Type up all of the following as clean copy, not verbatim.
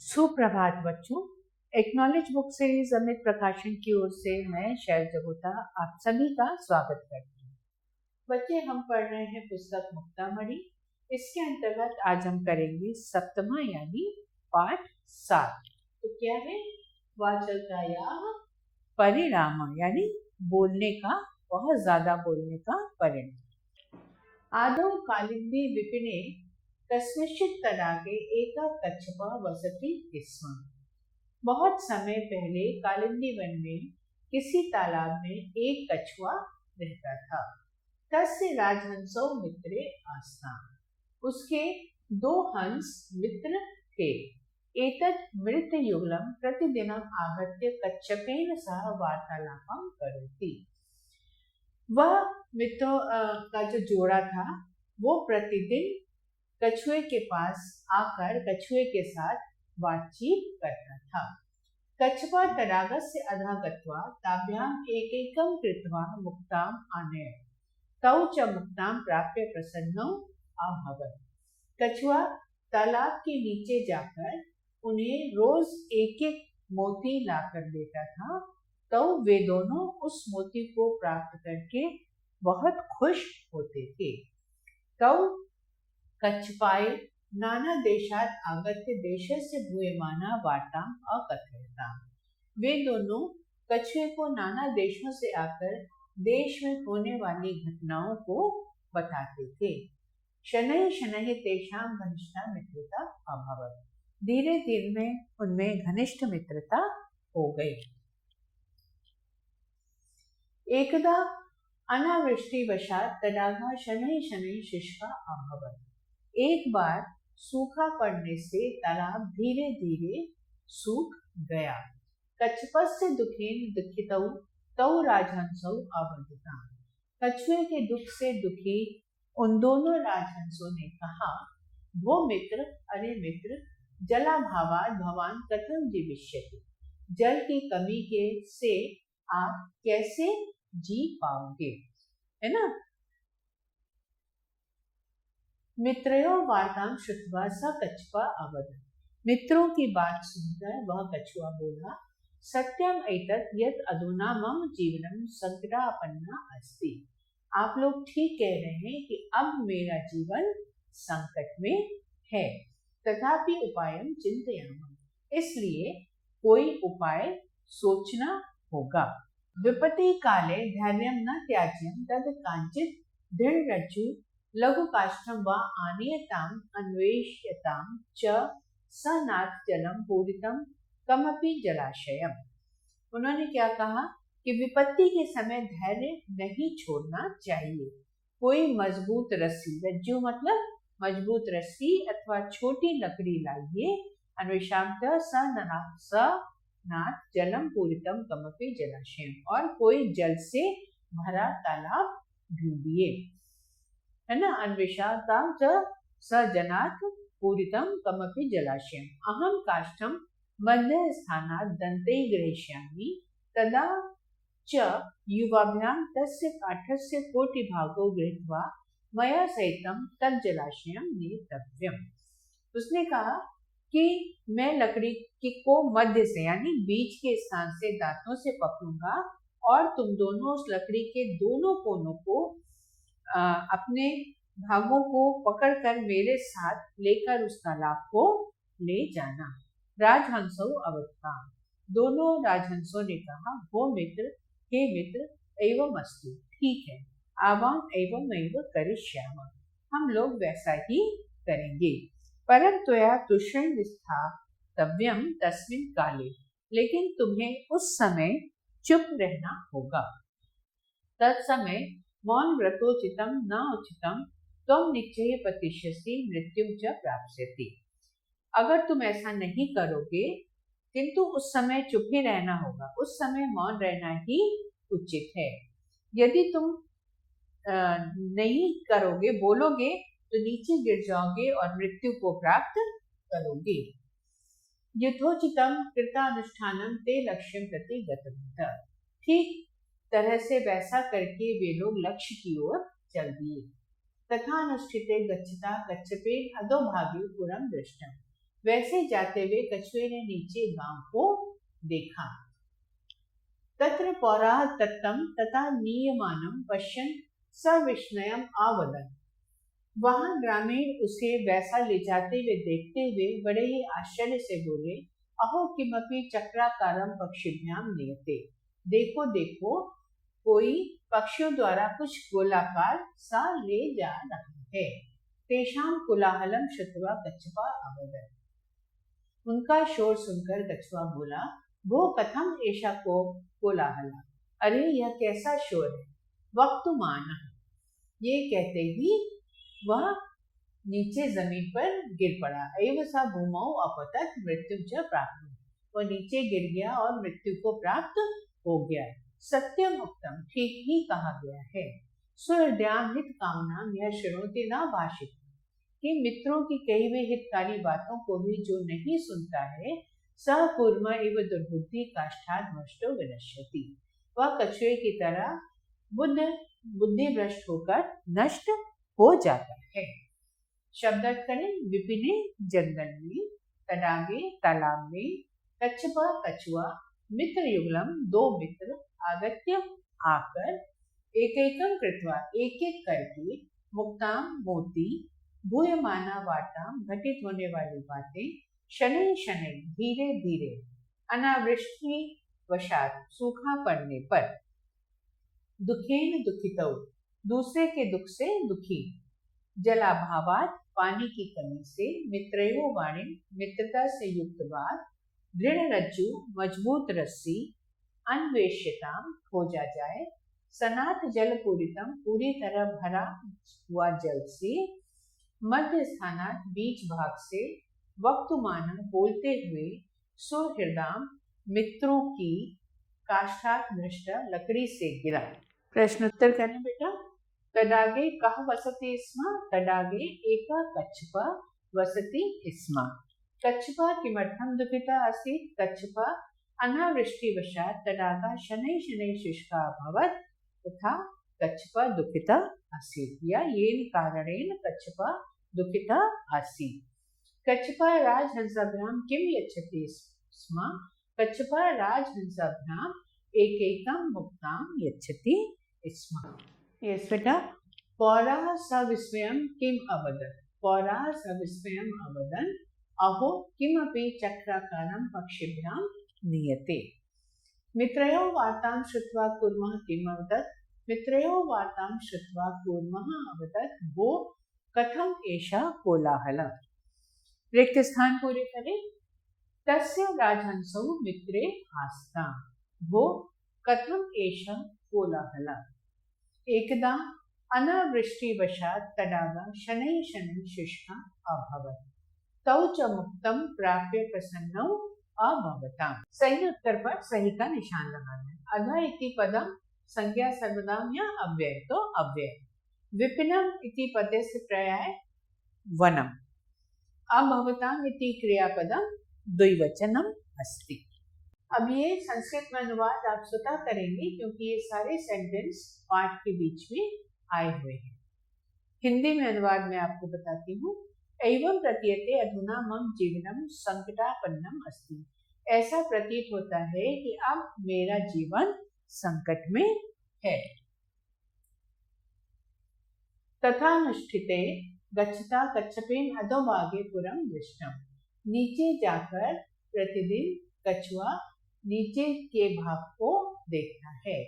सुप्रभात बच्चों। Acknowledge book series Amit प्रकाशन की ओर से मैं शैल जगोता आप सभी का स्वागत करती हूँ। बच्चे, हम पढ़ रहे हैं पुस्तक मुक्तामणि। इसके अंतर्गत आज हम करेंगे सप्तमा यानी पाठ 7। तो क्या है? वाचलतायाः परिणाम यानी बोलने का, बहुत ज्यादा बोलने का परिणाम। आदौ कालिंदी विपिने कस्मिंश्चित् तडागे एका कच्छपः वसति स्म। बहुत समय पहले कालिंदी वन में किसी तालाब में एक कछुआ रहता था। तस्य राजहंसौ मित्रे आस्ताम्। उसके 2 हंस मित्र थे। एतत् मृतयुगलं प्रतिदिनम् आगत्य कच्छपेन सह वार्तालापं करोति। वह मित्रों का जो जोड़ा था वो प्रतिदिन कछुए के पास आकर कछुए के साथ बातचीत करता था। कच्छपः तडागस्य अधः गत्वा ताभ्याम् एकैकं कृत्वा मुक्ताम् आनयत्। तौ च मुक्तां प्राप्य प्रसन्नौ अभवत्। कछुआ तालाब के नीचे जाकर उन्हें रोज एक एक मोती लाकर देता था। तो वे दोनों उस मोती को प्राप्त करके बहुत खुश होते थे। तौ कच्छपाय नाना देशात् आगत्य देशस्य भूयमाना वार्ताम् अकथयताम्। वे दोनों कछुए को नाना देशों से आकर देश में होने वाली घटनाओं को बताते थे। शनैः शनैः तेषां घनिष्ठा मित्रता अभवत्। धीरे धीरे उनमें घनिष्ठ मित्रता हो गई। एकदा अनावृष्टिवशात् तडागः शनैः शनैः शुष्कः अभवत्। एक बार सूखा पड़ने से तालाब धीरे धीरे सूख गया। कच्छपस्य दुखेन दुःखितौ तौ राजहंसौ अवदताम्। कछुए के दुख से दुखी उन दोनों राजहंसों ने कहा, वो मित्र, अरे मित्र, जलाभावात् भवान् कथं जीविष्यति। जल की कमी के से आप कैसे जी पाओगे, है ना। मित्रयोः वार्तां श्रुत्वा स कच्छपः अवदत्। मित्रों की बात सुनकर वह कछुआ बोला, सत्यम एतत् यत् अधुना मम जीवनं संकटापन्ना अस्ति। आप लोग ठीक कह रहे हैं कि अब मेरा जीवन संकट में है। तथापि उपायं चिन्तयामः, इसलिए कोई उपाय सोचना होगा। विपत्ति काले धैर्यं न त्याज्यं तद् कांचित् दृढरज्जु लघुकाष्ठं वा आनीयताम् अन्वेष्यतां च स नाथ जलं पूरितं कमपि जलाशयम्। उन्होंने क्या कहा कि विपत्ति के समय धैर्य नहीं छोड़ना चाहिए। कोई मजबूत रस्सी, रज्जु मतलब मजबूत रस्सी अथवा छोटी लकड़ी लाइए। अन्वेषामः स नाथ जलम पूरितम कमपि जलाशयम, और कोई जल से भरा तालाब ढूंढिए, है ना। अन्वेषातां च स जनात् पूरितम कमपि जलाशयम। अहम काष्ठम मध्य स्थानात् दन्तैः गृहीष्यामि तदा च युवाभ्यां तस्य काष्ठस्य कोटिभागो गृहीत्वा मया सहितं तत् जलाशयं नेतव्यम्। उसने कहा कि मैं लकड़ी को मध्य से यानी बीच के स्थान से दांतों से पकड़ूंगा और तुम दोनों उस लकड़ी के दोनों कोनों को अपने भागों को पकड़कर मेरे साथ लेकर उस तालाब को ले जाना। राजहंसौ अवदताम्। दोनों राजहंसों ने कहा, वो मित्र, हे मित्र, एवं अस्तु, ठीक है, आवाम एवं एवं करिष्यामः, हम लोग वैसा ही करेंगे। परं त्वया तुष्यं स्थातव्यं तस्मिन् काले, लेकिन तुम्हें उस समय चुप रहना होगा। तत्समय मौन व्रतोचितं न उचितं त्वं निश्चय पतिष्यसि मृत्युं च प्राप्स्यसि। अगर तुम ऐसा नहीं करोगे, किंतु उस समय चुप ही रहना होगा, उस समय मौन रहना ही उचित है। यदि तुम नहीं करोगे, बोलोगे, तो नीचे गिर जाओगे और मृत्यु को प्राप्त करोगे। यथोचितं कृतानुष्ठानं ते लक्ष्यं प्रति गतवन्तः। ठीक तरह से वैसा करके वे लोग लक्ष्य की ओर चल दिए। तथानुष्ठिते गच्छता कच्छपेन अधोभागे पुरं दृष्टम्। वैसे जाते हुए कछुए ने नीचे गांव को देखा। तत्र पौराह तत्तम तथा नीयमानम पश्यन् सविस्मयम् आवदन्। वहां ग्रामीण उसे वैसा ले जाते हुए देखते हुए बड़े ही आश्चर्य से बोले, अहो किमपि चक्राकारम पक्षिभ्याम नियते। देखो देखो, कोई पक्षियों द्वारा कुछ गोलाकार सा ले जा रहा है। तेषाम कोलाहलम श्रुत्वा कच्छपा अवदत्। उनका शोर सुनकर कछुआ बोला, वो कथम ऐशा को कोलाहला। अरे यह कैसा शोर है। वक्तुमान। ये कहते ही वह नीचे जमीन पर गिर पड़ा। एव सा भूमौ अपतत मृत्यु च प्राप्त। वह नीचे गिर गया और मृत्यु को प्राप्त हो गया। सत्यम उक्तम, ठीक ही कहा गया है। सुहृदयाम हित कामना यह शृणोति न भाषित, कि मित्रों की कही हुई हितकारी बातों को भी जो नहीं सुनता है, स कूर्म एव दुर्बुद्धि काष्ठात् नष्टो विनश्यति। वह कछुए की तरह बुद्धि भ्रष्ट होकर नष्ट हो जाता है। शब्द अर्थ करें। विपिने जंगल में, तडागे तालाब में, कच्छप कछुआ, मित्र युगलम दो मित्र, आगत्य आकर, एकैकम कृत्वा एक एक करके, मुक्ताम मोती, भूयमाना वार्ताम घटित होने वाली बातें, शनै शनै धीरे धीरे, अनावृष्टि वशात सूखा पड़ने पर, दुखेन दुखितौ दूसरे के दुख से दुखी, जलाभावात पानी की कमी से, मित्रयो वाणी मित्रता से युक्त बात, दृढ़ रज्जु मजबूत रस्सी, अन्वेष्यताम खोजा जाए, सनात जल पूरितम पूरी तरह भरा हुआ जल से, मध्य स्थानात बीच भाग से, वक्तुमान बोलते हुए, सुहृदाम मित्रों की, काष्ठात् भ्रष्ट लकड़ी से गिरा। प्रश्नोत्तर करें बेटा। तडागे कह वसति स्म। तडागे एक कच्छप वसति स्म। कच्छप किमर्थं दुःखिता आसीत्। कच्छप अनावृष्टिवशात् तडागा शनैः शनैः शुष्का अभवत् तथा कच्छप दुःखिता आसीत्, या येन कारणेन कच्छप दुःखिता आसीत्। कच्छप राजहंसाभ्यां किं यच्छति स्म। कच्छप राजहंसाभ्यां एकैकं मुक्तां यच्छति स्म। यस बेटा। पौराः सविस्मयं किम् अवदत्। पौराः सविस्मयम् अवदन्, अहो किमपि चक्राकारं पक्षिभ्यां नीयते। मित्रयोः वार्तां श्रुत्वा कूर्मः किम् अवदत्। मित्रयोः वार्तां श्रुत्वा कूर्मः अवदत्, वो कथम एषा कोलाहलः। रिक्त स्थान पूरे करें। तस्य राजहंसौ मित्रे आस्तां, वो कथम एषा कोलाहलः। एकदा अनावृष्टिवशात् तडागा शनैः शनैः शुष्का अभवत्, तौ च मुक्तं प्राप्य प्रसन्नौ अभवताम्। सही उत्तर पर सही का निशान लगाना है। अध इति पदम संज्ञा सर्वनाम या अव्यय, तो अव्यय। विपिनम इति पदस्य पर्याय वनम। अभवताम् इति क्रियापदम द्विवचनम अस्ति। अब ये संस्कृत में अनुवाद आप स्वतः करेंगे, क्योंकि ये सारे सेंटेंस पाठ के बीच में आए हुए हैं। हिंदी में अनुवाद मैं आपको बताती हूँ। एवं प्रतीयते अधुना मम जीवनम संकटापन्नम अस्ति। ऐसा प्रतीत होता है कि अब मेरा जीवन संकट में है। तथानुष्ठिते गच्छता कच्छपेन अधोभागे पुरम दृष्टम। नीचे जाकर प्रतिदिन कछुआ नीचे के भाग को देखता है।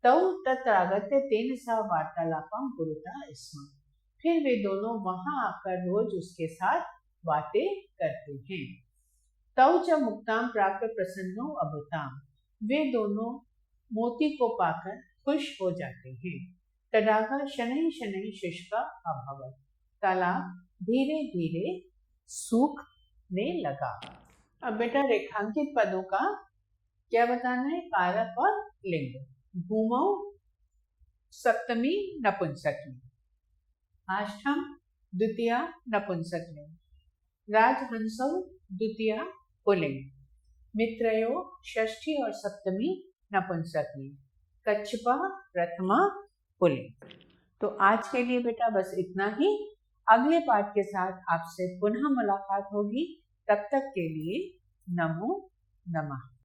तौ तत्रागत्य तेन सह वार्तालापम कुरुता स्म। फिर वे दोनों वहां आकर रोज उसके साथ बातें करते हैं। तौ च मुक्ताम प्राप्त प्रसन्नो अभूताम। वे दोनों मोती को पाकर खुश हो जाते हैं। तडागा शनैः शनैः शुष्का अभवत्। तालाब धीरे धीरे सूखने लगा। अब बेटा रेखांकित पदों का क्या बताना है। कारक और लिंग। भूमौ सप्तमी नपुंसकलिंग, आष्ठम द्वितीया नपुंसकलिंग, राजहंसौ द्वितीया पुल्लिंग, मित्रयो षष्ठी और सप्तमी नपुंसकलिंग, कच्छपा प्रथमा पुल्लिंग। तो आज के लिए बेटा बस इतना ही। अगले पाठ के साथ आपसे पुनः मुलाकात होगी। तब तक के लिए नमो नमः।